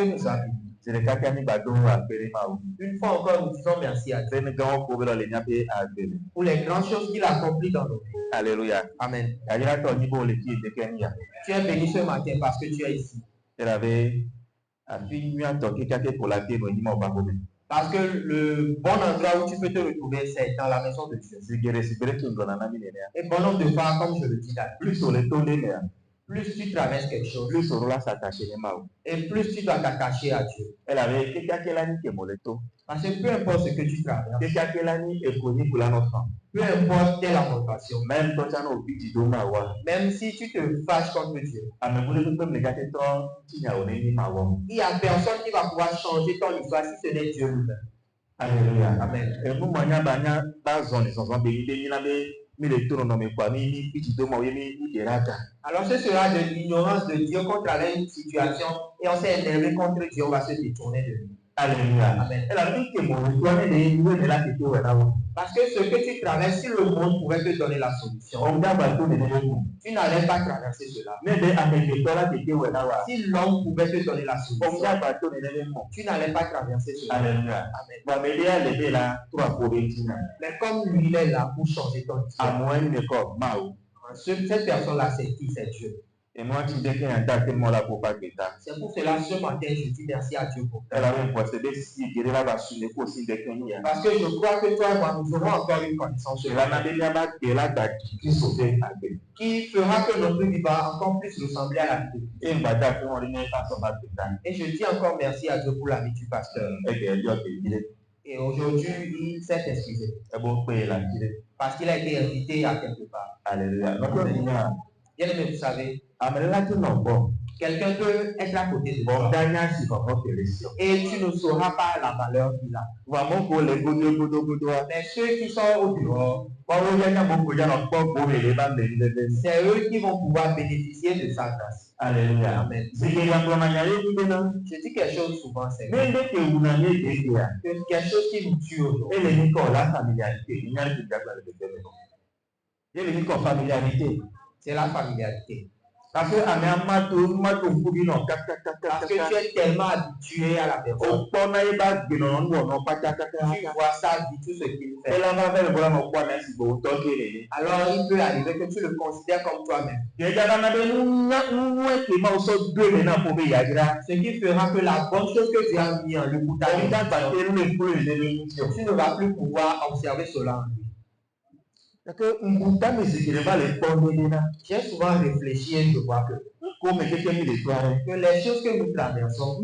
nous a bénis. Une fois encore, nous disons merci à Dieu pour les grandes choses qu'il a accomplies dans nos vies. Alléluia. Amen. Tu es béni ce matin parce que tu es ici. Parce que le bon endroit où tu peux te retrouver, c'est dans la maison de Dieu. Et bon nombre de fois, comme je le dis là, plus tu traverses quelque chose, et plus tu dois t'attacher à Dieu. Parce que peu importe ce que tu traverses, peu importe quelle augmentation, même si tu te fâches contre Dieu, il n'y a personne qui va pouvoir changer ton histoire si ce n'est Dieu lui-même. Alléluia. Amen. Alors ce sera de l'ignorance de Dieu qu'on traverse une situation et on s'est énervé contre Dieu, on va se détourner de lui. Alléluia. Amen. Parce que ce que tu traverses, si le monde pouvait te donner la solution, tu n'allais pas traverser cela. Si l'homme pouvait te donner la solution, tu n'allais pas traverser cela. Alléluia. Amen. Mais comme lui, il est là pour changer ton histoire. Cette personne-là, c'est qui? C'est Dieu. Et moi, tu dis qu'il y a un tas de là pour pas que ça. C'est pour cela, ce matin, je dis merci à Dieu pour ça. Parce que je crois que toi et moi, nous aurons encore une connaissance qui fera que notre vie va encore plus ressembler à la vie de Christ. Et je dis encore merci à Dieu pour la vie du pasteur. Et aujourd'hui, il s'est excusé. Parce qu'il a été invité à quelque part. Alléluia. Bien aimé, vous savez, quelqu'un peut être à côté de toi et tu ne sauras pas la valeur qu'il a. Mais ceux qui sont au dehors, c'est eux qui vont pouvoir bénéficier de sa grâce. Alléluia. Amen. Je dis quelque chose souvent, c'est que quelque chose qui nous tue aujourd'hui, c'est la familiarité. Parce que tu es tellement habitué à la personne. Tu vois sa vie, tout ce qu'il fait. Alors il peut arriver que tu le considères comme toi-même. Ce qui fera que la bonne chose que tu as mis en lui pour ta vie, tu ne vas plus pouvoir observer cela en lui. J'ai souvent réfléchi et je vois que les choses que nous traversons,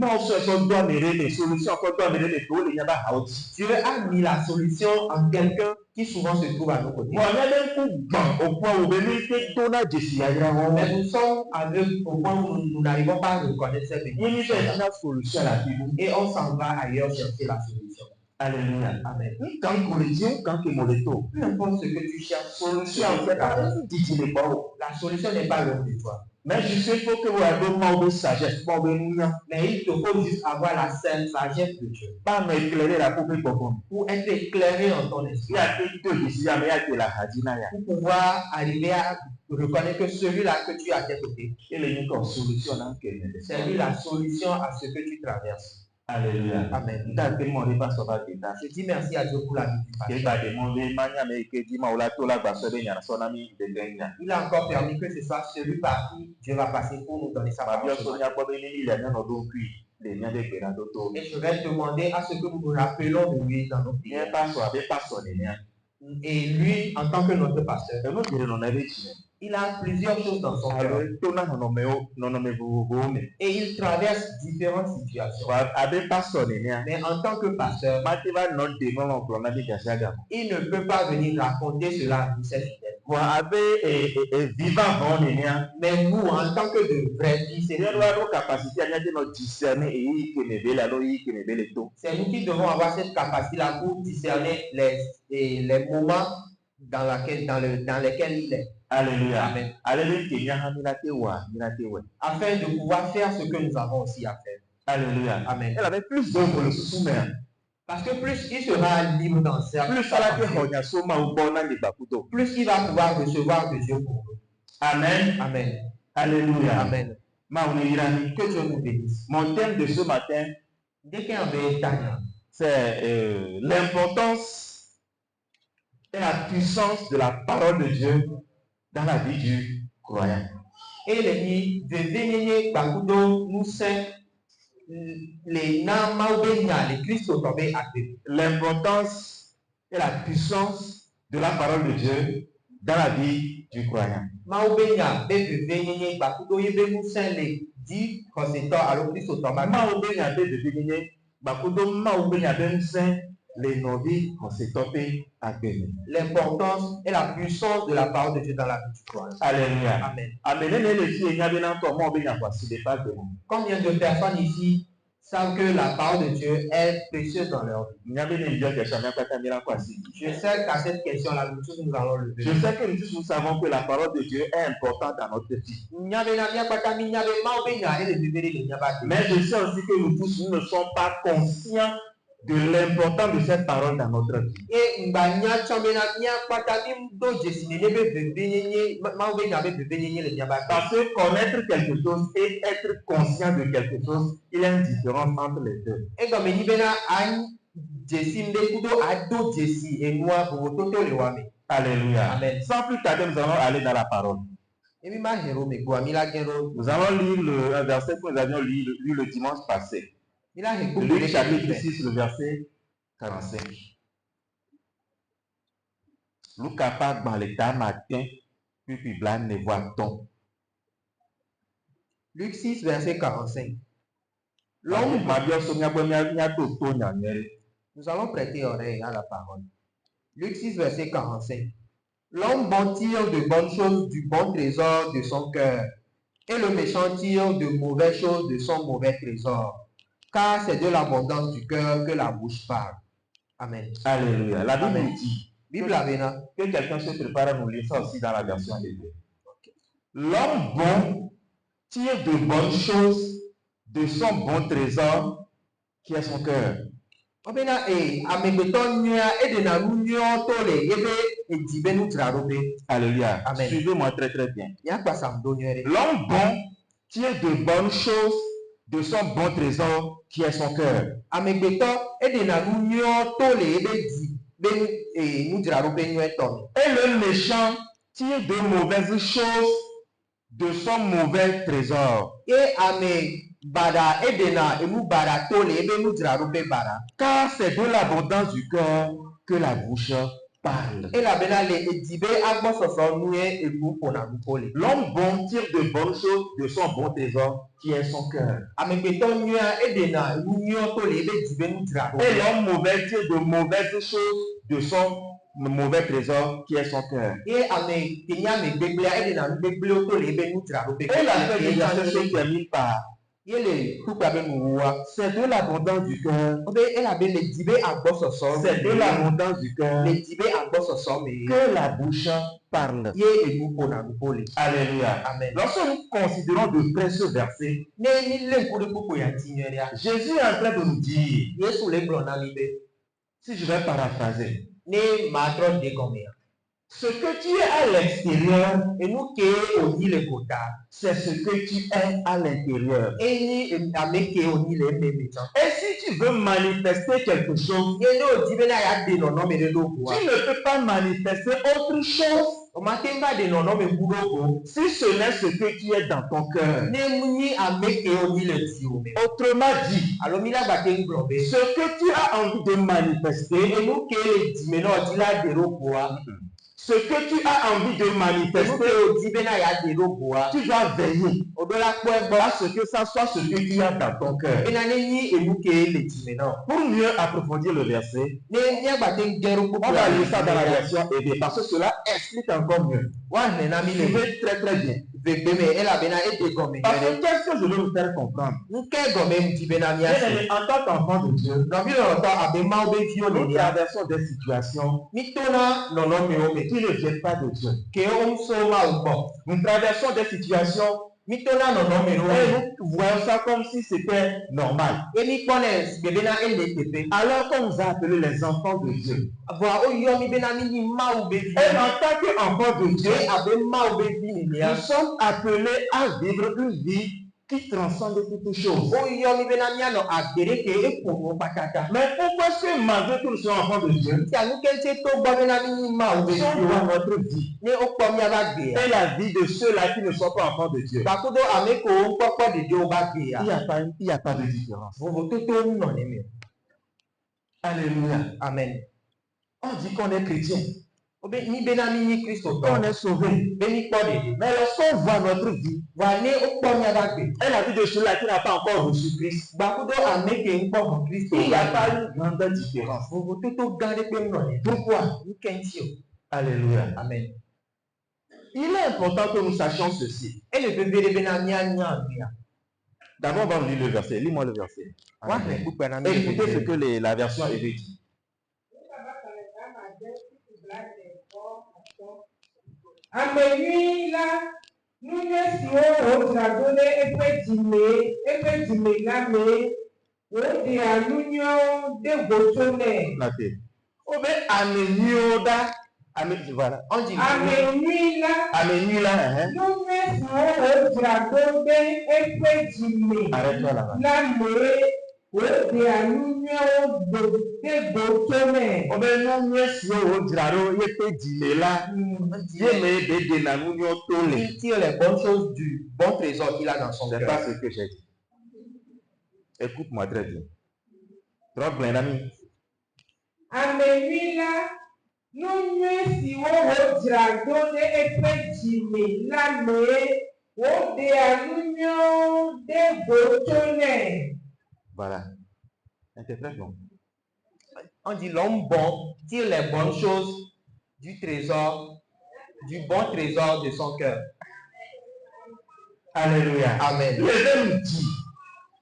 Dieu a mis la solution en quelqu'un qui souvent se trouve à nos côtés. Mais nous sommes aveugles au point où nous n'arrivons pas à reconnaître cette bénédiction. Et on s'en va ailleurs chercher la solution. Alléluia. Amen. Peu importe ce que tu cherches, la solution n'est pas loin de toi. Mais je sais qu'il faut que vous ayez un manque de sagesse. Mais il te faut juste avoir la sainte sagesse de Dieu. Pour être éclairé en ton esprit. Pour pouvoir arriver à reconnaître que celui-là que tu as à tes côtés, c'est lui la solution à ce que tu traverses. Alléluia. Amen. Je dis merci à Dieu pour la vie du pasteur. Il a encore permis que ce soit celui par qui Dieu va passer pour nous donner sa parole. Et je vais demander à ce que nous nous rappelons de lui dans nos prières. Et lui, en tant que notre pasteur, il a plusieurs choses dans son cœur. Et il traverse différentes situations. Mais en tant que pasteur, il ne peut pas venir raconter cela à nous, ses fidèles. Mais nous, en tant que de vrais fils, c'est nous qui devons avoir cette capacité-là pour discerner les moments dans lesquels il est. Alléluia. Amen. Afin de pouvoir faire ce que nous avons aussi à faire. Alléluia. Amen. Elle avait plus d'œuvres le sous-main. Parce que plus il sera libre dans sa plus il va pouvoir recevoir de Dieu pour nous. Amen. Amen. Alléluia. Amen. Maounirani. Que Dieu nous bénisse. Mon thème de ce matin, Dès qu'il y avait Daniel, c'est l'importance et la puissance de la parole de Dieu dans la vie du croyant. et les de venir Bakudo nous sait les Namaubenya, les Christ au tombé à Dieu. L'importance et la puissance de la parole de Dieu dans la vie du croyant. Maubenya, de venir Bakudo, il nous sait les 10 conséquents à l'Ochrist au tombé. Maubenya, de venir Bakudo, Maubenya, de saint les novices conséquents à Dieu. L'importance et la puissance de la parole de Dieu dans la vie du croyant. Alléluia. Amen. Combien de personnes ici savent que la parole de Dieu est précieuse dans leur vie? Je sais qu'à cette question-là, nous tous nous allons lever. Je sais que nous tous nous savons que la parole de Dieu est importante dans notre vie. Mais je sais aussi que nous tous nous ne sommes pas conscients de l'importance de cette parole dans notre vie. Parce que connaître quelque chose et être conscient de quelque chose, il y a une différence entre les deux. Alléluia. Amen. Sans plus tarder, nous allons aller dans la parole. Nous allons lire le verset que nous avions lu le dimanche passé. Luc chapitre 6, le verset 45. Luc capable dans l'état matin, puis blanc ne voit-on. Luc 6, verset 45. Nous allons prêter oreille à la parole. Luc 6, verset 45. L'homme bon tire de bonnes choses du bon trésor de son cœur, et le méchant tire de mauvaises choses de son mauvais trésor. Car c'est de l'abondance du cœur que la bouche parle. Amen. Alléluia. La Bible Amen. dit Bible Avena. Que quelqu'un se prépare à nous lire ça aussi dans la version des deux. L'homme bon tire de bonnes choses de son bon trésor qui est son cœur. Alléluia. Amen. Suivez-moi très très bien. L'homme bon tire de bonnes choses de son bon trésor qui est son cœur. Et le méchant tire de mauvaises choses de son mauvais trésor. Car c'est de l'abondance du cœur que la bouche parle. L'homme bon tire de bonnes choses de son bon trésor qui est son cœur. Et l'homme mauvais tire de mauvaises choses de son mauvais trésor qui est son cœur. Et la fin du verset se termine par c'est de l'abondance du cœur. C'est de l'abondance du cœur que la bouche parle. Alléluia. Amen. Lorsque nous considérons de près ce verset, Jésus est en train de nous dire, si je vais paraphraser, ce que tu es à l'extérieur, c'est ce que tu es à l'intérieur. Et si tu veux manifester quelque chose, tu ne peux pas manifester autre chose si ce n'est ce que tu es dans ton cœur. Autrement dit, ce que tu as envie de manifester, ce que tu as envie de manifester, tu dois veiller à ce que ça soit ce que tu as dans ton cœur. Pour mieux approfondir le verset, on va lire ça dans la version aidée parce que cela explique encore mieux. Suivez très très bien. Parce que qu'est-ce que je veux vous faire comprendre? En tant qu'enfant de Dieu, nous traversons des situations qui ne viennent pas de Dieu. Nous traversons des situations et nous voyons ça comme si c'était normal. Alors qu'on nous a appelés les enfants de Dieu. Et en tant qu'enfants de Dieu, nous sommes appelés à vivre une vie qui qui transcende toutes choses. Oyo mi bena mia no agbere ke epomo patata. Mais pourquoi est-ce que malgré que nous sommes enfants de Dieu, Ti anu kente to gbo bena mi ma o be sommes dans notre vie ni o po mi aba gbe et la vie de ceux-là qui ne sont pas enfants de Dieu? Bakudo ameko o popo de Dieu ba gbe Il n'y a pas de différence. Bobo to to no ni mi. Alléluia. Amen. On dit qu'on est chrétien, Obe mi bena mi ni Christo qu'on est sauvé. be mi po de. Mais lorsqu'on voit notre vie Wa ni o po mi aba gbe. et la vie de celui-là qui n'a pas encore reçu Christ, Bakudo ameke npo mo Christo. il n'y a pas une grande différence. Bobo to to gande pe no ni. Pourquoi? Ni kenti o. Alléluia. Amen. Il est important que nous sachions ceci. Et le bébé de bena mia nya mia. D'abord, on va lire le verset. Lis-moi le verset. Wa Amen. ne buku na Et mi. écoutez ce que la version est dit. Amenui la nunye siwo odrado le epe dime la me o de anunyo de gotone. Notez. Obe amenyoda. Voilà. On dit Amenui la Amenyu là, hein? nunye siwo odrado de epe dime Arrête-toi là-bas. la me o de anunyo de gotone. Obe nunye siwo odrado yepe dime la. Yeme bede na nunyo tole. il tire les bonnes choses du bon trésor qu'il a dans son C'est cœur. pas ce que j'ai dit. Écoute-moi très bien. Trop plein d'amis. Amenui la nunye siwo odrado de epe dime la me o de anunyo de gotone. Voilà. Interprète donc. On dit l'homme bon tire les bonnes choses du trésor, du bon trésor de son cœur. Alléluia. Amen. Le Verbe dit,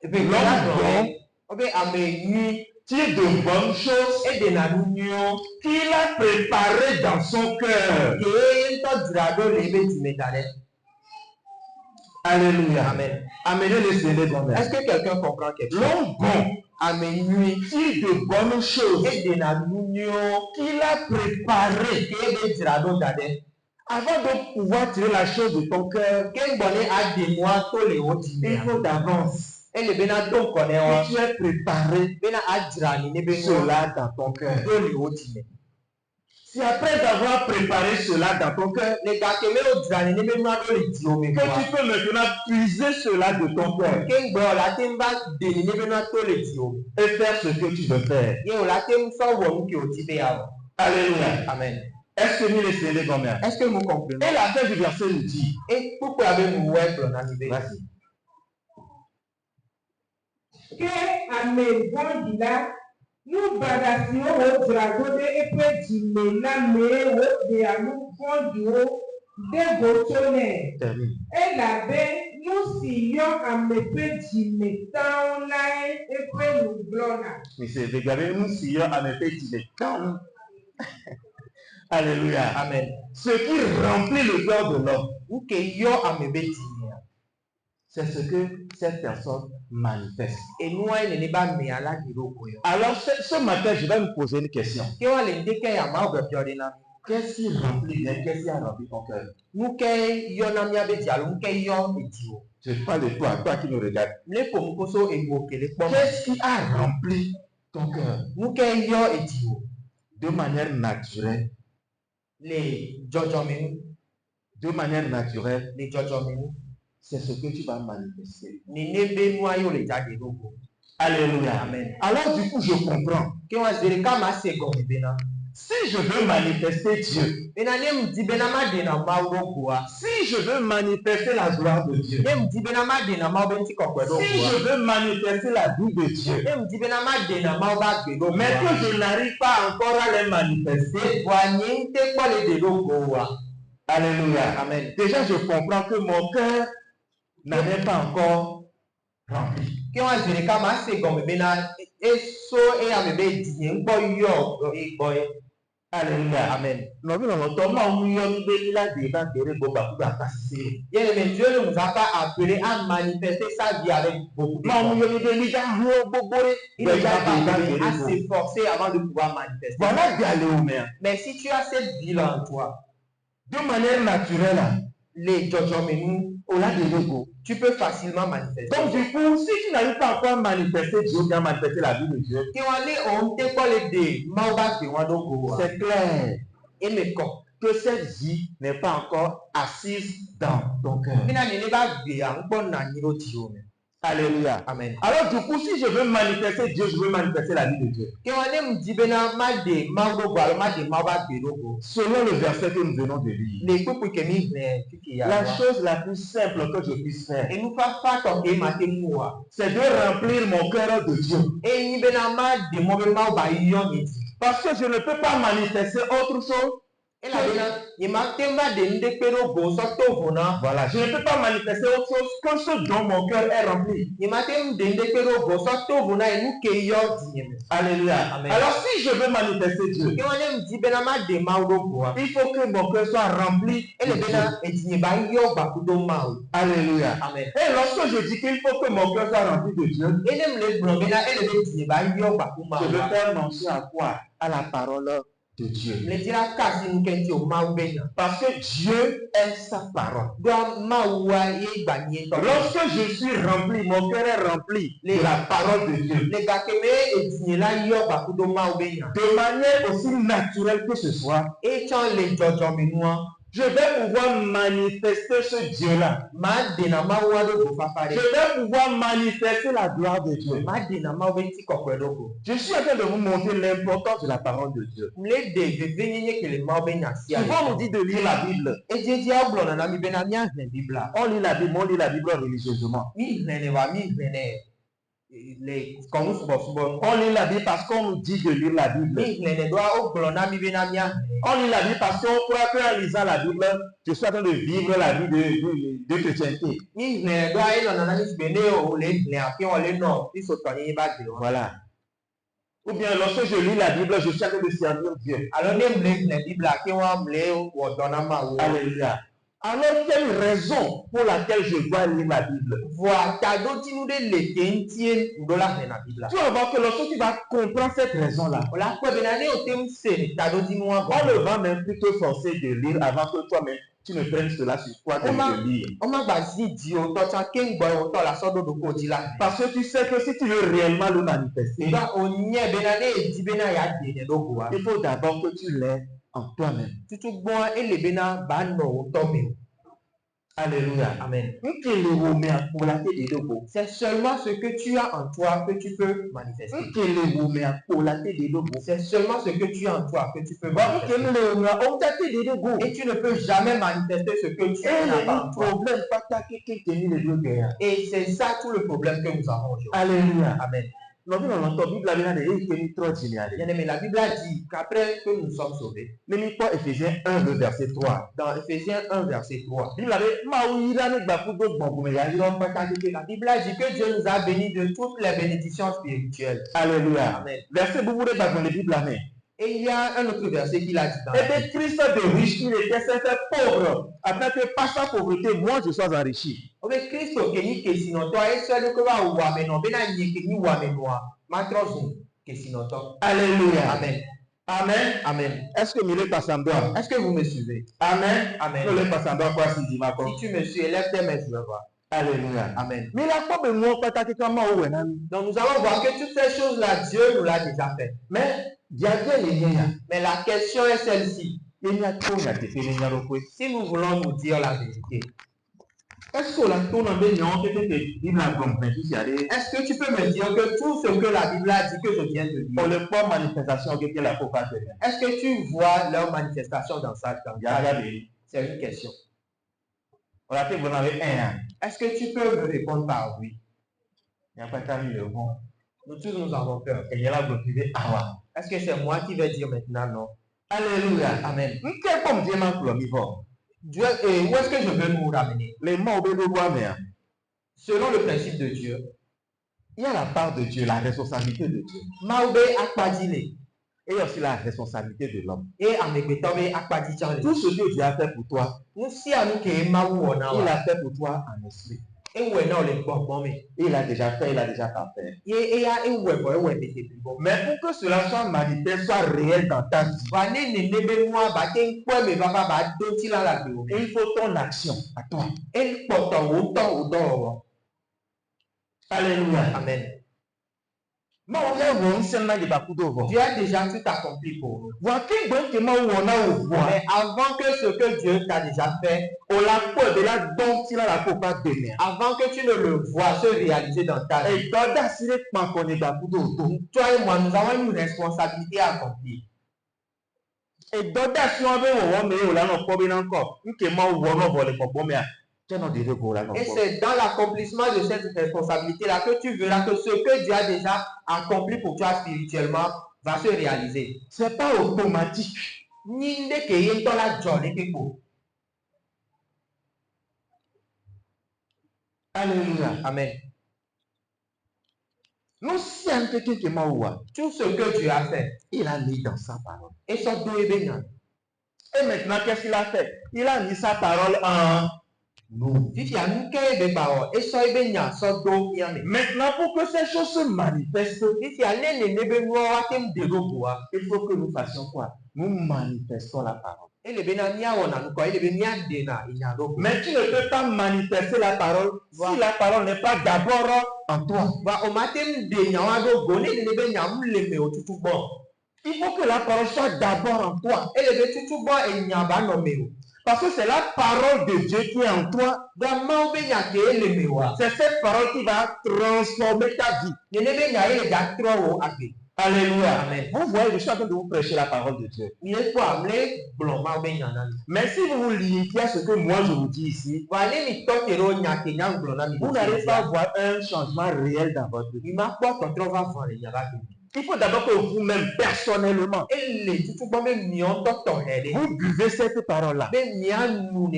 Et puis l'homme l'homme bon bon, amenui tire de bonnes choses et de la l'union qu'il a préparées dans son cœur. et to drado lebe du métal. Alléluia. Amen. Amenez les Seigneurs dans Est-ce que quelqu'un comprend quelque chose? L'homme bon Amenui tire de bonnes choses et de la l'union qu'il a préparées et de drado dade. avant de pouvoir tirer la chose de ton cœur. Ken bone a de moi to le oti. Il faut d'avance Et le bena don kone que wa tu aies préparé bena a drani ne be cela dans ton cœur. to le oti. Si après avoir préparé cela dans ton cœur, Le gars que me o drani ne be no do le ti o me que kwa. tu peux maintenant puiser cela de ton cœur Ken gbo la temba de ni ne be no to le ti o. et faire ce que tu veux faire. Ye o la tem so wo mu ki o ti be ya. Alléluia. Amen. Est-ce que nous les Seigneurs combien? Est-ce que vous comprenez? Et la fin du verset nous dit, Et pourquoi avez-vous ouais pour l'animer? vas-y. Ke ame bondi la nu badasi o drago de epe dime la me o de anu bondi o de gotone. Termine. E la be nu si yo ame pe dime taon la epe nu blona. Mais c'est regardez, nous sillons en effet il est calme. Alléluia. Amen. Ce qui remplit le cœur de l'homme, Ou que yo ame beti. c'est ce que cette personne manifeste. Et nous elle ne ba me ala diro koyo. Alors ce matin, je vais me poser une question. Ke wa le ndeke ya ma obe piori na. Qu'est-ce qui remplit bien? Qu'est-ce qui a rempli ton cœur? Nu ke yo na mi abeti alo nu ke yo eti o. Je parle de toi qui nous regardes. Le pom koso ego kele pom. Qu'est-ce qui a rempli ton cœur Nu ke yo eti o. de manière naturelle? Le jojo menu, De manière naturelle, le jojo menu. c'est ce que tu vas manifester. Ni ne be nu ayo le jade logo. Alléluia. Amen. Alors du coup, je comprends. Ke wa zere ka ma se go be na. Si je veux manifester Dieu, Bena ne mdi bena ma de na ma urogo a. si je veux manifester la gloire de Dieu, Ne mdi bena ma de na ma obe nti kokwe do si je veux manifester la vie de Dieu, Ne mdi bena ma de na ma oba gbe do. mais que je n'arrive pas encore à les manifester, Wa nyi nte kwa le de logo a. alléluia. Amen. Déjà, je comprends que mon cœur n'avait pas encore rempli. Ke wa zere ka ma se go be na eso e ame be di ngbo yo e gbo e. Alléluia. Amen. Non, mais non, Thomas, on y a mis des là devant des boba pour passer. Bien, mais Dieu ne nous a pas appelé à manifester sa vie avec beaucoup de Non, on y force. a mis des là, Il ne nous a pas appelé à s'efforcer avant de pouvoir manifester. voilà d'aller au maire. Mais si tu as cette vie-là en toi, De manière naturelle, les jojomenu, tu peux facilement manifester. Donc du coup, si tu n'arrives pas encore à manifester Dieu, bien manifester la vie de Dieu, c'est clair que cette vie n'est pas encore assise dans ton cœur. Alléluia. Amen. Alors du coup, si je veux manifester Dieu, je veux manifester la vie de Dieu. Selon le verset que nous venons de lire, la chose la plus simple que je puisse faire, c'est de remplir mon cœur de Dieu. Parce que je ne peux pas manifester autre chose. Voilà, je ne peux pas manifester autre chose que ce dont mon cœur est rempli. Alléluia. Amen. Alors si je veux manifester Dieu, il faut que mon cœur soit rempli. Alléluia. Amen. Et lorsque je dis qu'il faut que mon cœur soit rempli de Dieu, je veux faire mention à quoi? À la parole de Dieu. Parce que Dieu est sa parole. Lorsque je suis rempli, mon cœur est rempli de la parole de Dieu, de manière aussi naturelle que ce soit, je vais pouvoir manifester ce Dieu-là. Je vais pouvoir manifester la gloire de Dieu. Je suis en train de vous montrer l'importance de la parole de Dieu. Souvent on nous dit de lire la Bible. On lit la Bible, religieusement. On lit la Bible parce qu'on nous dit de lire la Bible. On lit la Bible parce qu'on croit qu'en lisant la Bible, je suis en train de vivre la vie de chrétienté. Voilà. Ou bien lorsque je lis la Bible, je suis en train de servir Dieu. Alléluia. Alors, quelle raison pour laquelle je dois lire la Bible? Tu vas voir que lorsque tu vas comprendre cette raison-là, on ne va même plus te forcer de lire avant que toi-même tu ne prennes cela sur toi de lire. Parce que tu sais que si tu veux réellement le manifester, il faut d'abord que tu l'aies en toi-même. Alléluia. Amen. C'est seulement ce que tu as en toi que tu peux manifester. C'est seulement ce que tu as en toi que tu peux manifester. Et tu ne peux jamais manifester ce que tu n'as pas en toi. Et c'est ça tout le problème que nous avons aujourd'hui. Alléluia. Amen. Bien-aimé, la Bible a dit qu'après que nous sommes sauvés, Éphésiens 1, le verset 3. dans Éphésiens 1, verset 3, la Bible a dit que Dieu nous a bénis de toutes les bénédictions spirituelles. Alléluia. Amen. Verset dans la Bible. Et il y a un autre verset qui l'a dit. Et de Christ de riche, il était fait pauvre, afin que par sa pauvreté, moi je sois enrichi. Alléluia. Amen. Amen. Amen. Est-ce que nous passons? Est-ce que vous me suivez? Amen. Amen. Nous passons quoi si Si tu me suis, lève tes mains, je vais voir. Alléluia. Amen. Mais la fois donc nous allons voir que toutes ces choses-là, Dieu nous l'a déjà fait. Mais la question est celle-ci. Si nous voulons nous dire la vérité, est-ce que tu peux me dire que tout ce que la Bible a dit que je viens de dire, est-ce que tu vois leur manifestation dans ça? C'est une question. Est-ce que tu peux me répondre par oui? Nous tous nous avons peur. Est-ce que c'est moi qui vais dire maintenant non? Alléluia. Amen. Dieu, où est-ce que je veux nous ramener? Selon le principe de Dieu, il y a la part de Dieu, la responsabilité de Dieu. Et aussi la responsabilité de l'homme. Tout ce que Dieu a fait pour toi, il l'a fait pour toi en esprit. Et ouais, non, les bonbons, mais. Il a déjà fait, il a déjà parfait. Et ouais, mais c'est plus bon. Mais pour que cela soit manifeste, soit réel dans ta vie, il faut ton action à toi. Alléluia. Amen. Mais Dieu a déjà tout accompli pour nous. Mais avant que ce que Dieu t'a déjà fait, avant que tu ne le vois se réaliser dans ta vie, toi et moi, nous avons une responsabilité à accomplir. Et c'est dans l'accomplissement de cette responsabilité-là que tu verras que ce que Dieu a déjà accompli pour toi spirituellement va se réaliser. C'est pas automatique. Alléluia. Amen. Nous sommes quelqu'un qui m'a oublié. Tout ce que Dieu a fait, Il a mis dans sa parole. Et ça doit être bien. Et maintenant, qu'est-ce qu'il a fait? Il a mis sa parole en nous. Maintenant, pour que ces choses se manifestent, il faut que nous fassions quoi? Nous manifestons la parole. Mais tu ne peux pas manifester la parole si la parole n'est pas d'abord en toi. Il faut que la parole soit d'abord en toi. Parce que c'est la parole de Dieu qui est en toi. C'est cette parole qui va transformer ta vie. Alléluia. Amen. Vous voyez, je suis en train de vous prêcher la parole de Dieu. Mais si vous vous limitez à ce que moi je vous dis ici, vous n'allez pas voir un changement réel dans votre vie. Il faut d'abord que vous-même, personnellement, vous buvez cette parole-là. Vous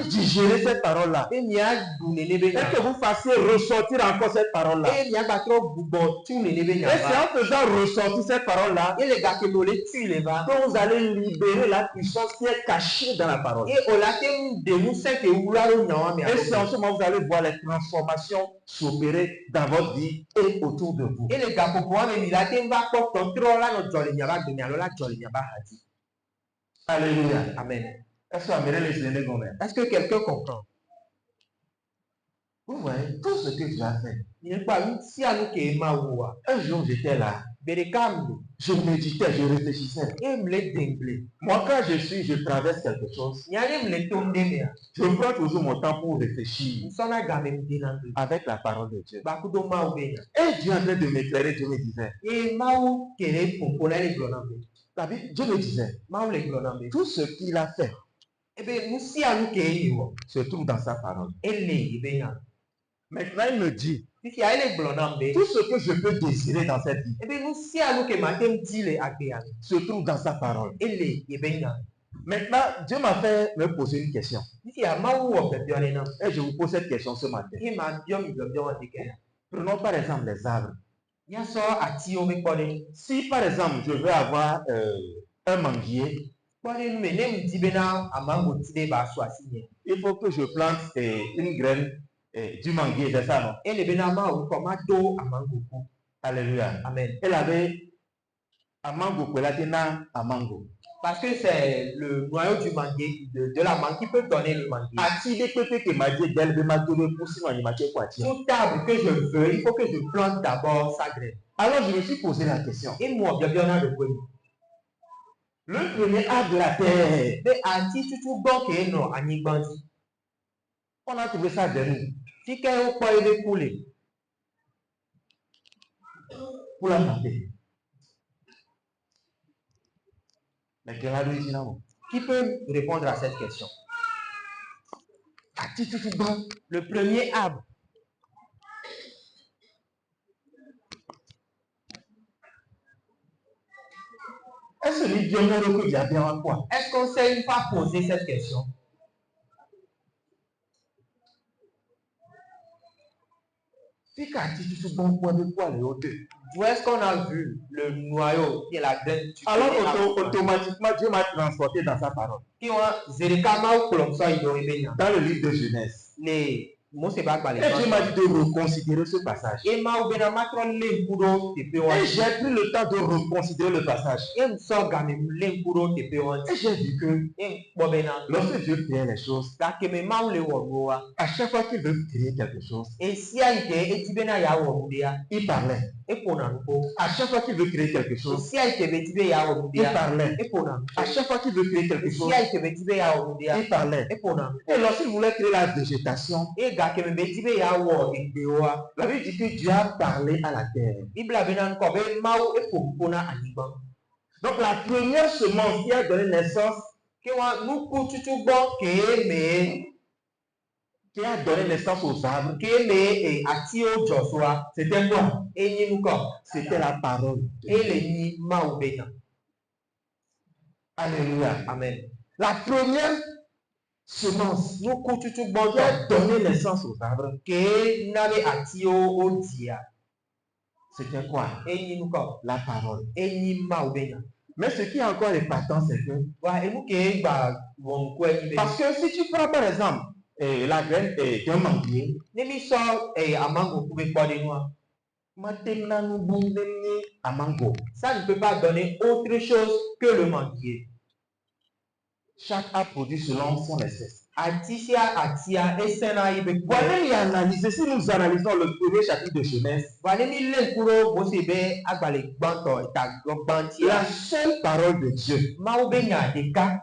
digérez cette parole-là. Et que vous fassiez ressortir encore cette parole-là. Et c'est en faisant ressortir cette parole-là que vous allez libérer la puissance qui est cachée dans la parole. Et c'est en ce moment que vous allez voir les transformations s'opérer dans votre vie et autour de vous. Alléluia. Amen. Est-ce que quelqu'un comprend? Vous voyez, tout ce que tu as fait. Un jour, j'étais là. Je méditais, je réfléchissais. Moi, quand je traverse quelque chose, je prends toujours mon temps pour réfléchir avec la parole de Dieu. Et Dieu est en train de m'éclairer, Dieu me disait. Dieu me disait, tout ce qu'il a fait se trouve dans sa parole. Maintenant, il me dit, tout ce que je peux désirer dans cette vie se trouve dans sa parole. Maintenant, Dieu m'a fait me poser une question. Et je vous pose cette question ce matin. Prenons par exemple les arbres. Si par exemple je veux avoir un manguier, il faut que je plante une graine du manguier, c'est ça, non? Alléluia. Amen. Elle avait un mango, un mango. Parce que c'est le noyau du manguier, de la mangue qui peut donner le manguier. Tout arbre que je veux, il faut que je plante d'abord sa graine. Alors je me suis posé la question. Et moi, bien bien le premier. Le premier arbre de la terre. Mais anti tout bon que non, ani bandi. On a trouvé ça de nous. Si quelqu'un peut aider poulet. Pour la planter. Mais qui peut répondre à cette question? Le premier arbre. Est-ce qu'on sait une fois poser cette question? Où est-ce qu'on a vu le noyau qui est la graine? Alors automatiquement Dieu m'a transporté dans sa parole. Dans le livre de Genèse. Mose ba gbali. Et Dieu m'a dit de reconsidérer ce passage. E ma ou bena matron le kudo te pe wan. Et j'ai pris le temps de reconsidérer le passage. E mso game le kudo te pe wan. Et j'ai vu que E bobena. lorsque Dieu crée les choses, Da ke me ma ou le wowa. à chaque fois qu'il veut créer quelque chose, E si a ite e ti bena ya wo dia. il parlait. E pona nuko. À chaque fois qu'il veut créer quelque chose, Si a ite be ti be ya wo il dia. parlait. E pona. À chaque fois qu'il veut créer quelque chose, Si a ite be ti be ya wo dia. il parlait. E pona. Et lorsqu'il voulait créer la végétation, E ga ke me be ti be ya wo egbe wa. la Bible dit que Dieu a parlé à la terre. Bibla bena nko be ma ou e pona anigba. Donc la première semence qui a donné naissance, Ke wa nuku tutu gbo ke me qui a donné naissance aux arbres, ke me e ati o Joshua. c'était quoi? E nyi nuko. C'était la parole. E le nyi ma ou bena. Alléluia. Amen. La première semence Nuku tutu gbo qui a donné naissance aux arbres, ke nabe ati o dia. c'était quoi? E nyi nuko. La parole. E nyi ma ou bena. Mais ce qui est encore épatant, c'est que, Wa e mu ke gba won ko e parce que si tu prends par exemple la graine d'un manguier, Nemi so amango kube kpode noa. maintenant nous bombons à mango. Ça ne peut pas donner autre chose que le manguier. Chaque arbre produit selon son espèce. Atisia atia esena ibe kwa. Voilà, il a analysé. Si nous analysons le premier chapitre de Genèse, Wane mi le kuro mosebe agbale gbanto ta la gbantia. seule parole de Dieu Ma obenya deka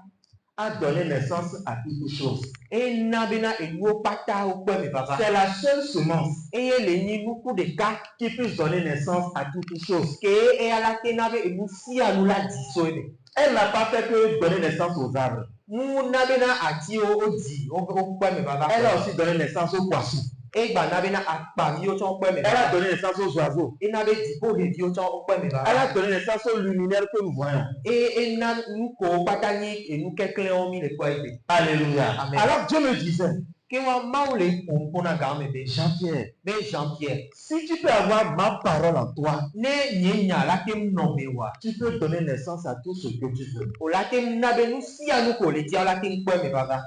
a donné naissance à toutes choses. e nabena enuo pata okwe me baba. C'est la seule semence Eye le nyi nuku deka qui puisse donner naissance à toutes choses. ke e alake nabe enu si anula diso ebe. Elle n'a pas fait que donner naissance aux arbres. Mu nabena ati o di okwe me baba. Elle a aussi donné naissance aux poissons. E gba nabena akpa mi o ton okwe me Elle a baba. donné naissance aux oiseaux. E nabe dipo hebi o ton okwe me baba. Elle a donné naissance aux luminaires que nous voyons. Et na nuko patani et nous quelqu'un ont mis le quoi ebe. Alléluia. Amen. Alors Dieu me disait, Que wa maule pompona game be. Jean-Pierre, Be Jean-Pierre. si tu peux avoir ma parole en toi, Ne nyenya la kem no mewa. tu peux donner naissance à tout ce que tu veux. O la kem na be nu si anu ko le dia la kem kwa me baba.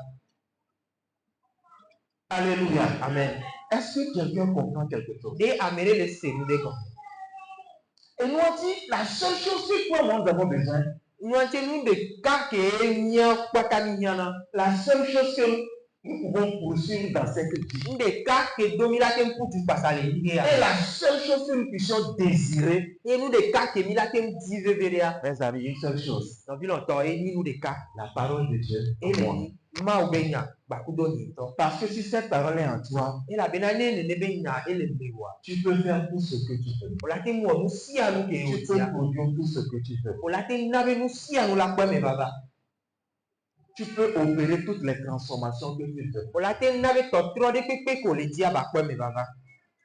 Alléluia. Amen. Est-ce que quelqu'un comprend quelque chose? De amere le senu de kon. Et nous on dit, la seule chose que toi, moi, nous avons besoin, Nu ante nu de ka ke nya patani nyana. la seule chose que nous pouvons poursuivre dans cette vie, Nu de ka ke domi la kem putu pasale ide et ya. la seule chose que nous puissions désirer, Et nu de ka ke mi la kem dive veria. mes amis, une seule chose, Donc bilo to e ni nu de ka. la parole de Dieu. E le ni ma obenya ba kudo ni to. Parce que si cette parole est en toi, E la benane ne benya ele mewa. tu peux faire tout ce que tu veux. O la te mo nu si anu ke Tu peux otia. produire tout ce que tu veux. O la te nabe nu si anu la kwa me baba. Tu peux opérer toutes les transformations que tu veux. O la te nabe to tro de pepe ko le dia ba kwa me baba.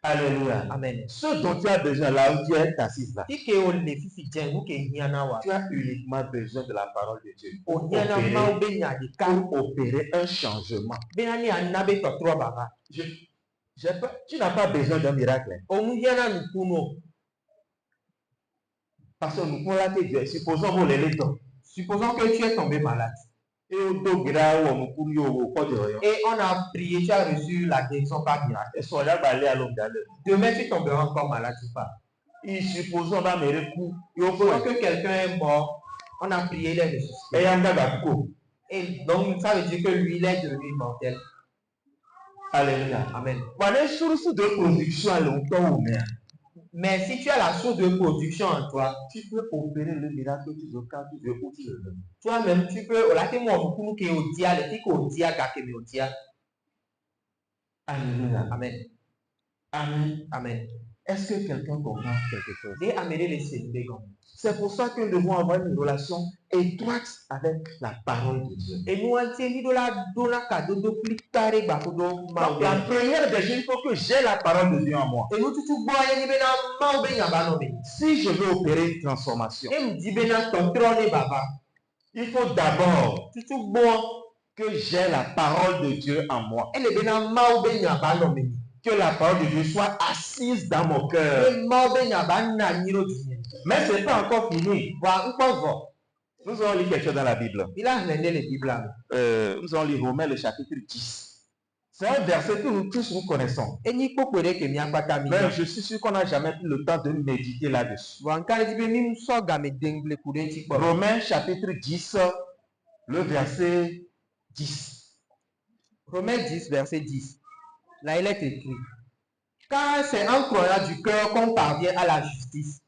Alléluia. Amen. Ce dont tu as besoin là où tu es assis là, Ti ke o le fifi jen nu ke hiana wa. tu as uniquement besoin de la parole de Dieu O pour hiana ma opérer, o benya de ka. pour opérer un changement. Benani anabe to tro baba. Tu n'as pas besoin d'un miracle. Hein. O mu hiana nu kuno. Parce que nous pouvons la dire, supposons que les létons. Supposons que tu es tombé malade. Et au dos grave, on nous court au corps de rien. Et on a prié, tu as reçu la guérison par miracle. Et soit là, aller à l'homme d'aller. Demain, tu tomberas encore malade ou pas. Et supposons qu'on me recours. Et au Supposons point que quelqu'un est mort. On a prié, il est ressuscité. et on a coup. Et donc, ça veut dire que lui, il est devenu immortel. Alléluia. Amen. Voilà une source de production à longtemps ou bien. Mais si tu as la source de production en toi, Tu peux opérer le miracle que tu veux quand tu veux où tu le veux. toi-même, tu peux. La te mo beaucoup qui au dia, le ti ko dia ga ke au dia. Alléluia. Amen. Amen. Amen. Est-ce que quelqu'un comprend quelque chose? De amener les sénés comme. C'est pour ça que nous devons avoir une relation étroite avec la parole de Dieu. Et nous on tient de la dona cadeau de plus carré ba ko do ma Donc, la première des choses, il faut que j'ai la parole de Dieu en moi. Et nous tout boye ni bena ma be nya ba no be. Si je veux opérer une transformation, Et me dit bena to trone baba. il faut d'abord Tout bon. que j'ai la parole de Dieu en moi. Elle bena ma be nya ba no be. Que la parole de Dieu soit assise dans mon cœur. Et ma be nya ba na nyiro di. Mais ce n'est pas encore fini. Wa nko vo. Nous allons lire quelque chose dans la Bible. Il a rendu les Bibles. Nous allons lire Romains le chapitre 10. C'est un verset que nous tous nous connaissons. Et ni pokore ke mi akpata mi. Mais je suis sûr qu'on n'a jamais pris le temps de méditer là-dessus. Wankare di be mi so ga me dengle kude ti po. Romains chapitre 10, le verset 10. Romains 10 verset 10. Là il est écrit: car c'est en croyant du cœur qu'on parvient à la justice,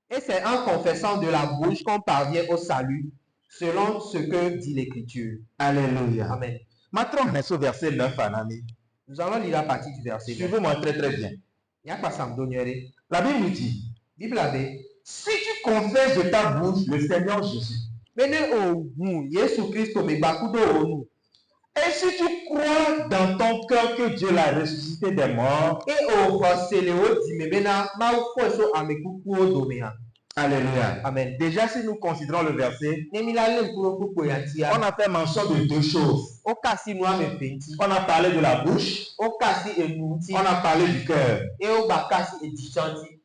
et c'est en confessant de la bouche qu'on parvient au salut, selon ce que dit l'Écriture. Alléluia. Amen. Maintenant, on est au verset 9, Anami. Nous allons lire la partie du verset 9. Suivez-moi très très bien. La La Bible nous dit, Bible avait, si tu confesses de ta bouche le Seigneur Jésus, et si tu crois dans ton cœur que Dieu l'a ressuscité des morts, alléluia. Amen. Déjà, si nous considérons le verset, on a fait mention de deux choses. On a parlé de la bouche, on a parlé du cœur.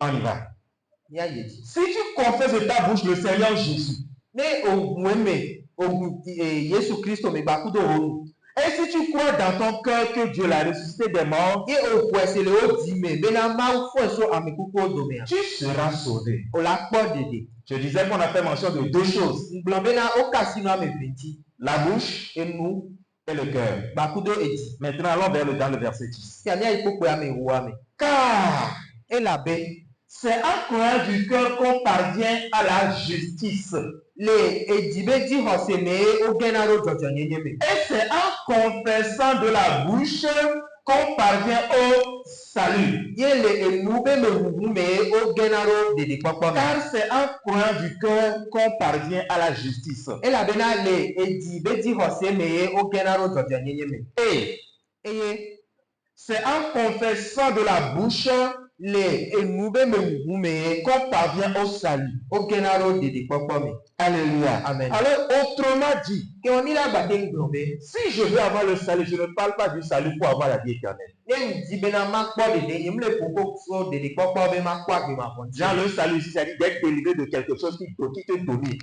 On y va. Si tu confesses de ta bouche le Seigneur Jésus, et si tu crois dans ton cœur que Dieu l'a ressuscité des morts, tu seras sauvé. Je disais qu'on a fait mention de deux choses. La bouche et le cœur. Maintenant, allons dans le verset 10. Car c'est en croyant du cœur qu'on parvient à la justice. Et c'est en confessant de la bouche qu'on parvient au salut. Car c'est en croyant du cœur qu'on parvient à la justice. Et c'est en confessant de la bouche qu'on parvient au salut. Alléluia. Amen. Alors, autrement dit, si je veux avoir le salut, je ne parle pas du salut pour avoir la vie éternelle. Genre, le salut, c'est-à-dire d'être délivré de quelque chose qui te domine.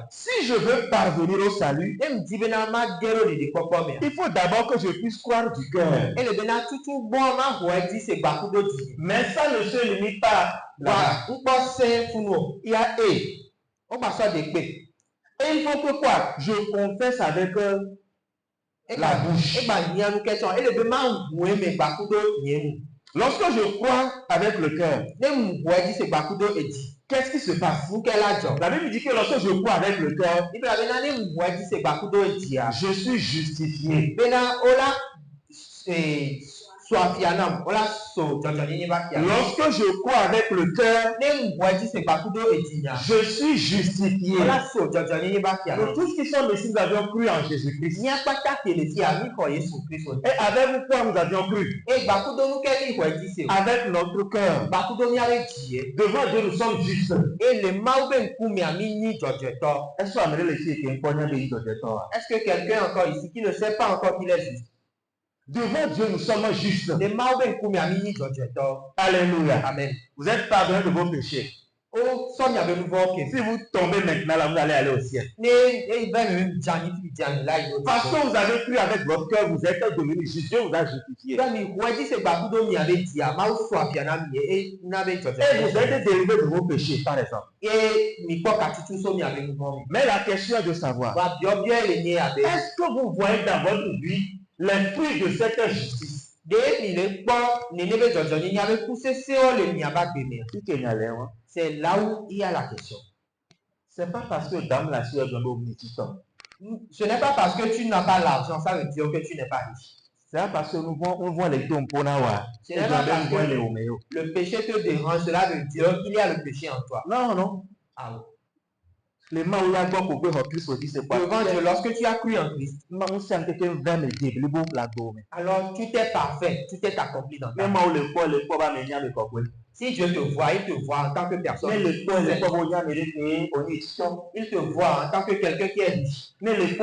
Si je veux parvenir au salut, il faut d'abord que je puisse croire du cœur. Mais ça ne se limite pas là. Il y a et il faut que quoi? Je confesse avec la bouche. Lorsque je crois avec le cœur, qu'est-ce qui se passe? La Bible dit que lorsque je crois avec le cœur, je suis justifié. Lorsque je crois avec le cœur, je suis justifié. Nous tous qui sommes ici, nous avions cru en Jésus-Christ. Et avec quoi nous avions cru? Avec notre cœur. Devant Dieu, nous sommes justes. Est-ce que quelqu'un encore ici qui ne sait pas encore qu'il est juste? Devant Dieu, nous sommes justes. Alléluia. Amen. Vous êtes pardonnés de vos péchés. Si vous tombez maintenant là, vous allez aller au ciel. Parce que vous avez cru avec votre cœur, vous êtes devenu juste. Dieu vous a justifié. Et vous êtes délivré de vos péchés, par exemple. Mais la question est de savoir, est-ce que vous voyez dans votre vie les fruits de cette justice? C'est là où il y a la question. C'est pas parce que dame la sueur ce n'est pas parce que tu n'as pas l'argent, ça veut dire que tu n'es pas riche. C'est parce que nous voyons les tombes pour Nawa. Ce n'est pas parce que le péché te dérange, cela veut dire qu'il y a le péché en toi. Non, non. Ah, oui. Devant Dieu, lorsque tu as cru en Christ, alors tout est parfait, tout est accompli dans ta vie. Si Dieu te voit, il te voit en tant que personne. Il te voit en tant que quelqu'un qui est riche. Il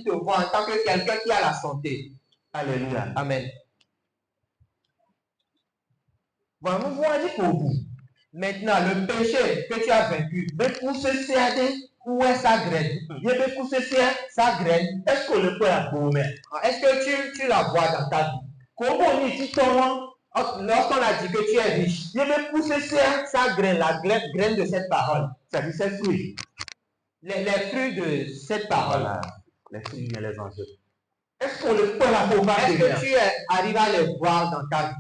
te voit en tant que quelqu'un qui a la santé. Alléluia. Amen. Maintenant, le péché que tu as vaincu, où est sa graine? Sa graine, est-ce qu'on le peut abommer? est-ce que tu la vois dans ta vie? Comment on dit Lorsqu'on a dit que tu es riche, sa graine, la graine de cette parole, ça dit c'est fruit. Les fruits de cette parole, Voilà, les fruits et les enjeux. Est-ce qu'on le peut abommer? est-ce que tu arrives à les voir dans ta vie?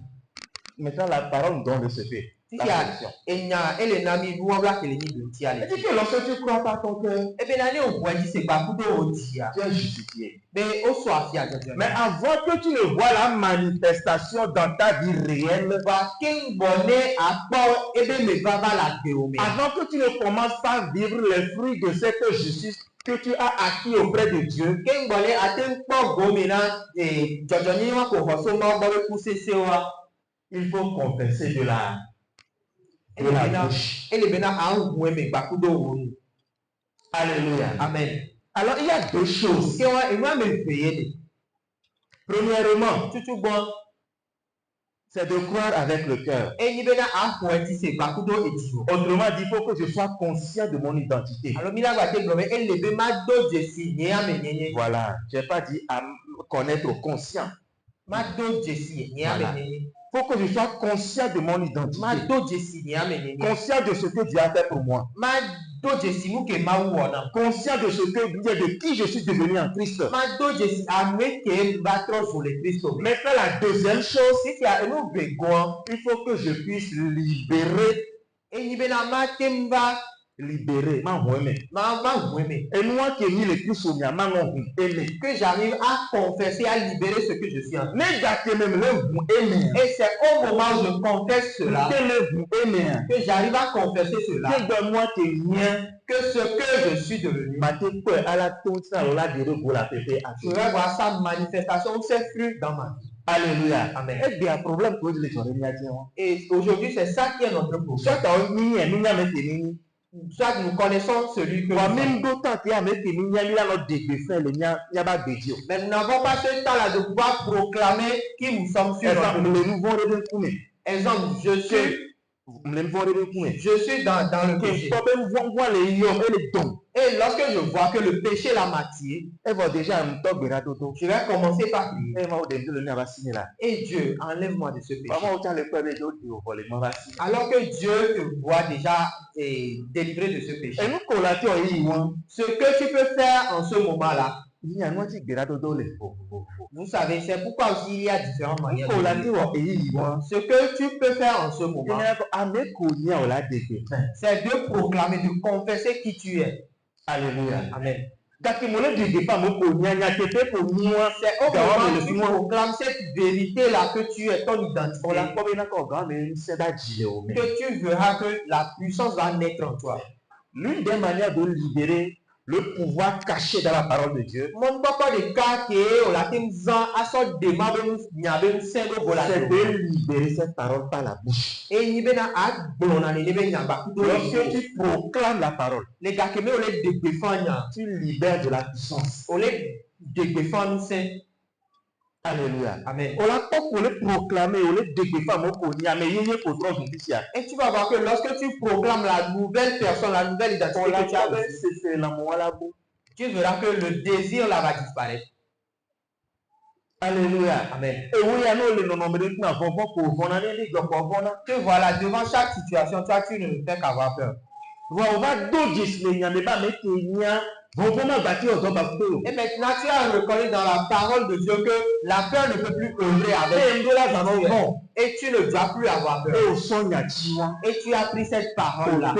Maintenant, la parole nous donne de ce fait. Il dit que lorsque tu crois par ton cœur, tu es justifié. Mais avant que tu ne vois la manifestation dans ta vie réelle, avant que tu ne commences par vivre les fruits de cette justice que tu as acquis auprès de Dieu, il faut confesser de la bouche. Alléluia. Amen. Alors il y a deux choses. Premièrement, c'est de croire avec le cœur. Autrement dit, il faut que je sois conscient de mon identité. Voilà, je n'ai pas dit à connaître conscient. Voilà. Il faut que je sois conscient de mon identité. Conscient de ce que Dieu a fait pour moi. Conscient de ce que de qui je suis devenu en Christ. Maintenant, la deuxième chose, il faut que je puisse libérer et moi qui ai mis le plus sur que j'arrive à confesser, à libérer ce que je suis en train. Et c'est au moment où je confesse cela que j'arrive à confesser cela que ce que je suis devenu, je vais voir sa manifestation, ses fruits dans ma vie. Alléluia. Amen. Et aujourd'hui, c'est ça qui est notre problème. Soit nous connaissons celui que mais nous n'avons pas ce temps-là de pouvoir proclamer qui nous sommes sur exemple, je suis dans le péché. Et lorsque je vois que le péché l'a m'attire, je vais commencer par prier. Et Dieu, enlève-moi de ce péché. Alors que Dieu te voit déjà délivré de ce péché. Ce que tu peux faire en ce moment-là, vous savez, c'est pourquoi aussi il y a différentes manières de vivre. Ce que tu peux faire en ce moment, c'est de proclamer, de confesser qui tu es. Alléluia. Amen. C'est au moment où tu proclames cette vérité-là que tu es ton identité. Que tu verras que la puissance va naître en toi. L'une des manières de libérer le pouvoir caché dans la parole de Dieu, c'est de libérer cette parole par la bouche. Lorsque tu proclames la parole, tu libères de la puissance. Alléluia. Amen. Et tu vas voir que lorsque tu proclames la nouvelle personne, la nouvelle identité que tu as, tu verras que le désir là va disparaître. Alléluia. Amen. Et que voilà, devant chaque situation, toi tu ne fais qu'avoir peur. Et maintenant tu as reconnu dans la parole de Dieu que la peur ne peut plus œuvrer avec toi. Et tu ne dois plus avoir peur. Et tu as pris cette parole là.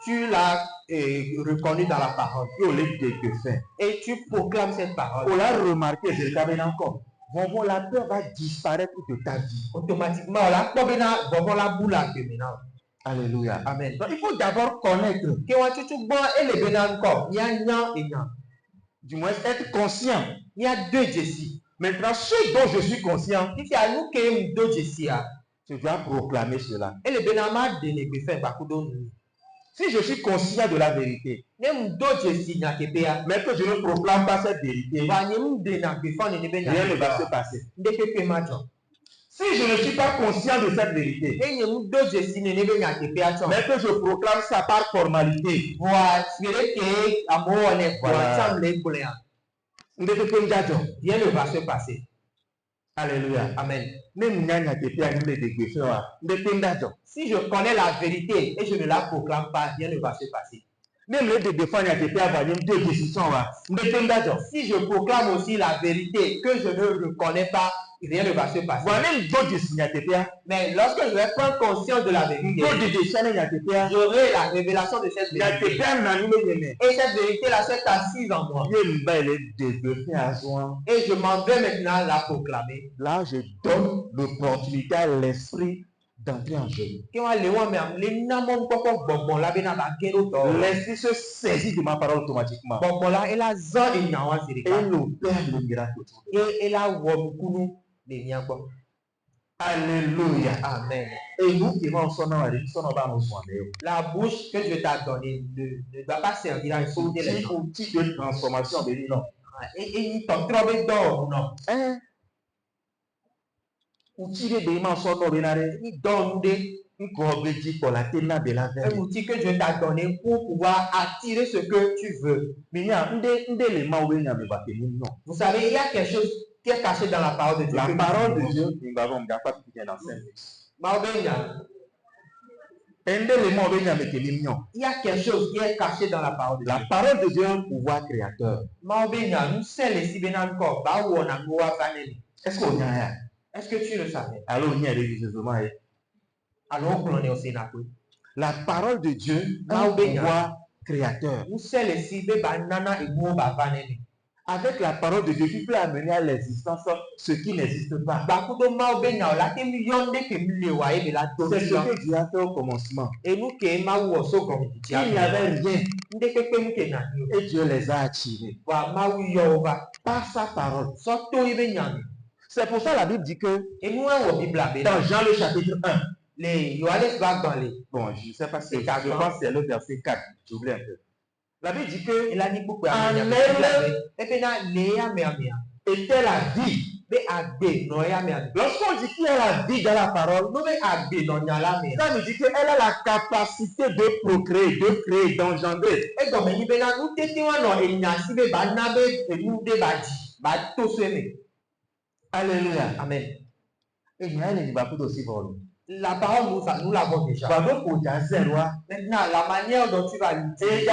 Tu l'as reconnu dans la parole. Et tu proclames cette parole. On l'a remarqué, la peur va disparaître de ta vie. Automatiquement, la boule. Alléluia. Amen. Donc, il faut d'abord connaître. Du moins, être conscient. Il y a deux Jessie. Maintenant, ce dont je suis conscient, je dois proclamer cela. Si je suis conscient de la vérité, mais que je ne proclame pas cette vérité, rien ne va se passer. Si je ne suis pas conscient de cette vérité, Et nous deux je suis né ben à te péation. mais que je proclame ça par formalité, Voilà, c'est que amour on est Voilà. ensemble les couleurs. rien Rien ne va se passer. Alléluia. Amen. Même Si je connais la vérité et je ne la proclame pas, rien ne va se passer. même les défendre deux décisions. Si je proclame aussi la vérité que je ne reconnais pas, rien ne va se passer. Voilà, même d'autres décisions. Mais lorsque je vais prendre conscience de la vérité, j'aurai la révélation de cette vérité. Et cette vérité-là s'est assise en moi. Et je m'en vais maintenant la proclamer. Là, je donne l'opportunité à l'esprit d'entrer en jeu. L'esprit se saisit de ma parole automatiquement. Et il opère le miracle. Alléluia. Amen. Et nous qui vont son nom, La bouche que je t'ai donnée ne doit pas servir à insulter les gens. outil de transformation, non. Et il t'en trouve d'or, non. Outil de dément son nom, Il donne un outil que je t'ai donné pour pouvoir attirer ce que tu veux. Vous savez, il y a quelque chose qui est caché dans la parole de Dieu. La parole de Dieu, il y a quelque chose qui est caché dans la parole de Dieu. la parole de Dieu est un pouvoir créateur. Est-ce qu'on y a? Est-ce que tu le savais? Alors, il y a religieusement. Alors, on est au Sénat. La parole de Dieu est un pouvoir créateur. Avec la parole de Dieu, tu peux amener à l'existence ce qui n'existe pas. C'est ce que Dieu a fait au commencement. Il n'y avait rien. Et Dieu les a attirés par sa parole. C'est pour ça la Bible dit que dans Jean le chapitre 1, bon, je ne sais pas si je pense que c'est le verset 4, j'oublie un peu. La Bible dit que en elle était la vie. Lorsqu'on dit qu'il y a la vie dans la parole, ça nous dit qu'elle a la capacité de procréer, de créer, d'engendrer. Alléluia. Amen. Et il y a les Bibles aussi volent. La parole, nous l'avons déjà. Maintenant, la manière dont tu vas l'utiliser,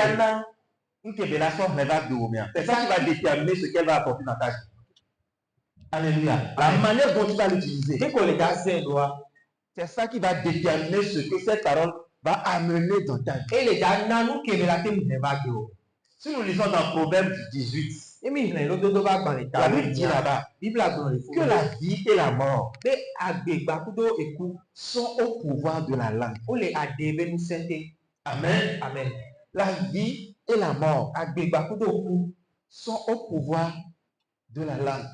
c'est ça qui va déterminer ce qu'elle va apporter dans ta vie. Alléluia. La manière dont tu vas l'utiliser, c'est ça qui va déterminer ce que cette parole va amener dans ta vie. Si nous lisons dans Proverbe 18, la Bible dit là-bas que la vie et la mort sont au pouvoir de la langue. Amen. Amen. La vie et la mort sont au pouvoir de la langue.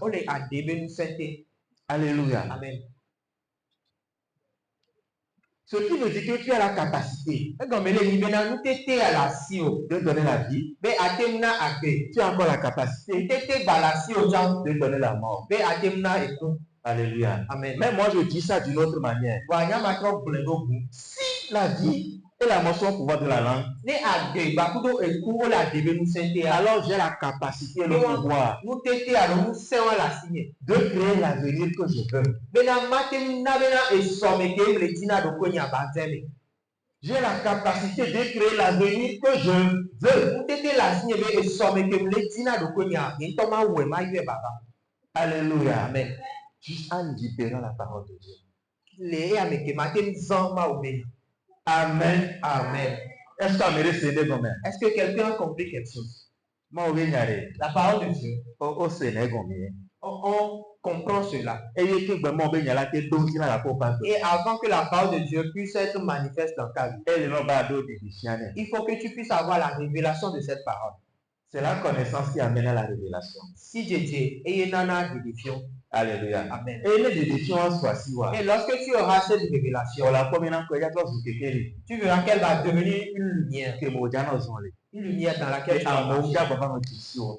Alléluia. Amen. Ce qui veut dire que tu as la capacité de donner la vie. Tu as encore la capacité de donner la mort. Alléluia. Amen. Mais moi je dis ça d'une autre manière. Si la vie et la mort sont au pouvoir de la langue, alors j'ai la capacité et le pouvoir de créer l'avenir que je veux. J'ai la capacité de créer l'avenir que je veux. Alléluia. Amen. Juste en libérant la parole de Dieu. Amen. Amen. Est-ce que quelqu'un a compris quelque chose? La parole de Dieu. On comprend cela. Et avant que la parole de Dieu puisse être manifeste dans ta vie, il faut que tu puisses avoir la révélation de cette parole. C'est la connaissance qui amène à la révélation. Si Dieu est Alléluia. Amen. Et lorsque tu auras cette révélation, tu verras qu'elle va devenir une lumière. Il Une lumière dans laquelle tu vas marcher.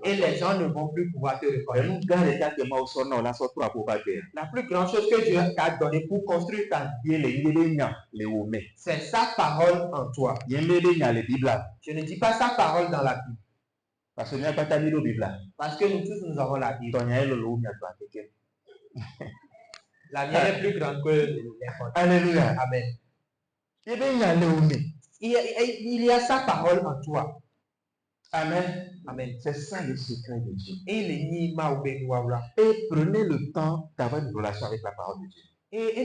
Et les gens ne vont plus pouvoir te reconnaître. La plus grande chose que Dieu t'a donnée pour construire ta vie, c'est sa parole en toi. Je ne dis pas sa parole dans la Bible. Parce que nous tous, nous avons la Bible. La mienne est plus grande que les vôtres. Alléluia. Amen. Il y a sa parole en toi. Amen. Amen. C'est ça le secret de Dieu. Et prenez le temps d'avoir une relation avec la parole de Dieu. Et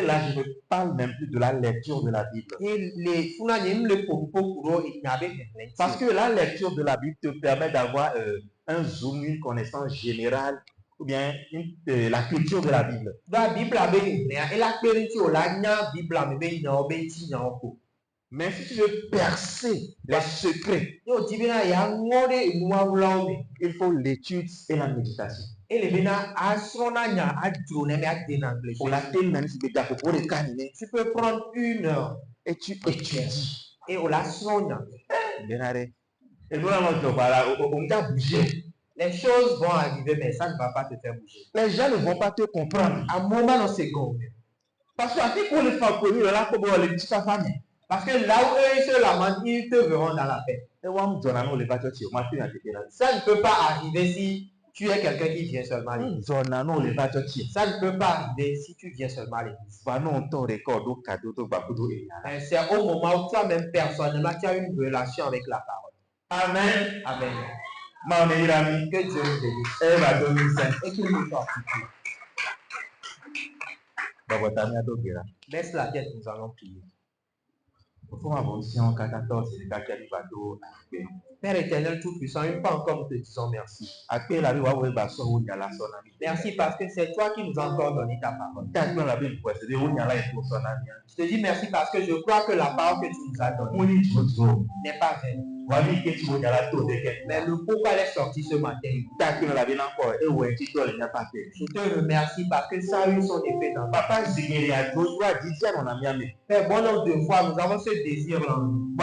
là, je ne parle même plus de la lecture de la Bible. Parce que la lecture de la Bible te permet d'avoir un zoom, une connaissance générale, ou bien la culture de la Bible. Mais si tu veux percer les secrets, il faut l'étude et la méditation. Tu peux prendre 1 heure et tu étudies. Et les choses vont arriver, mais ça ne va pas te faire bouger. Les gens ne vont pas te comprendre. À un moment dans ces secondes. Parce que là où eux se lamentent, ils te verront dans la paix. Ça ne peut pas arriver si tu es quelqu'un qui vient seulement à l'église. Ça ne peut pas arriver si tu viens seulement à l'église. C'est au moment où toi-même personnellement tu as une relation avec la parole. Amen. Amen. Que Dieu nous bénisse. Et qu'il nous fortifie. Laisse la tête, nous allons prier. Père éternel tout-puissant, une fois encore nous te disons merci. Merci parce que c'est toi qui nous as encore donné ta parole. Je te dis merci parce que je crois que la parole que tu nous as donnée n'est pas vaine. Mais le pourquoi elle est sortie ce matin. Je te remercie parce que ça a eu son effet dans ta vie. Père, bon nombre de fois, nous avons ce désir en nous.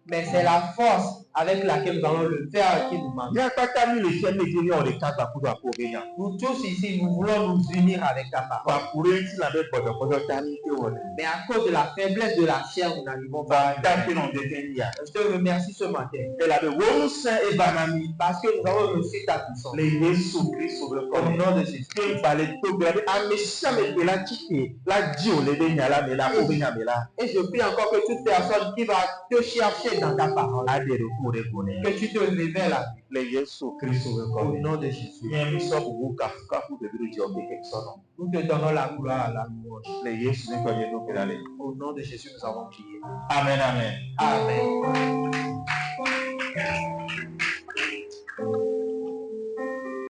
Mais c'est la force avec laquelle nous allons le faire qui nous manque. Nous tous ici, nous voulons nous unir avec ta parole. Mais à cause de la faiblesse de la chair, nous n'arrivons pas. Je te remercie ce matin. Parce que nous avons reçu ta puissance. Au nom de Jésus. Et je prie encore que toute personne qui va te chercher dans ta parole, que tu te révèles à lui. Au nom de Jésus. Nous te donnons la gloire à la louange. Au nom de Jésus, nous avons prié. Amen, amen. Amen.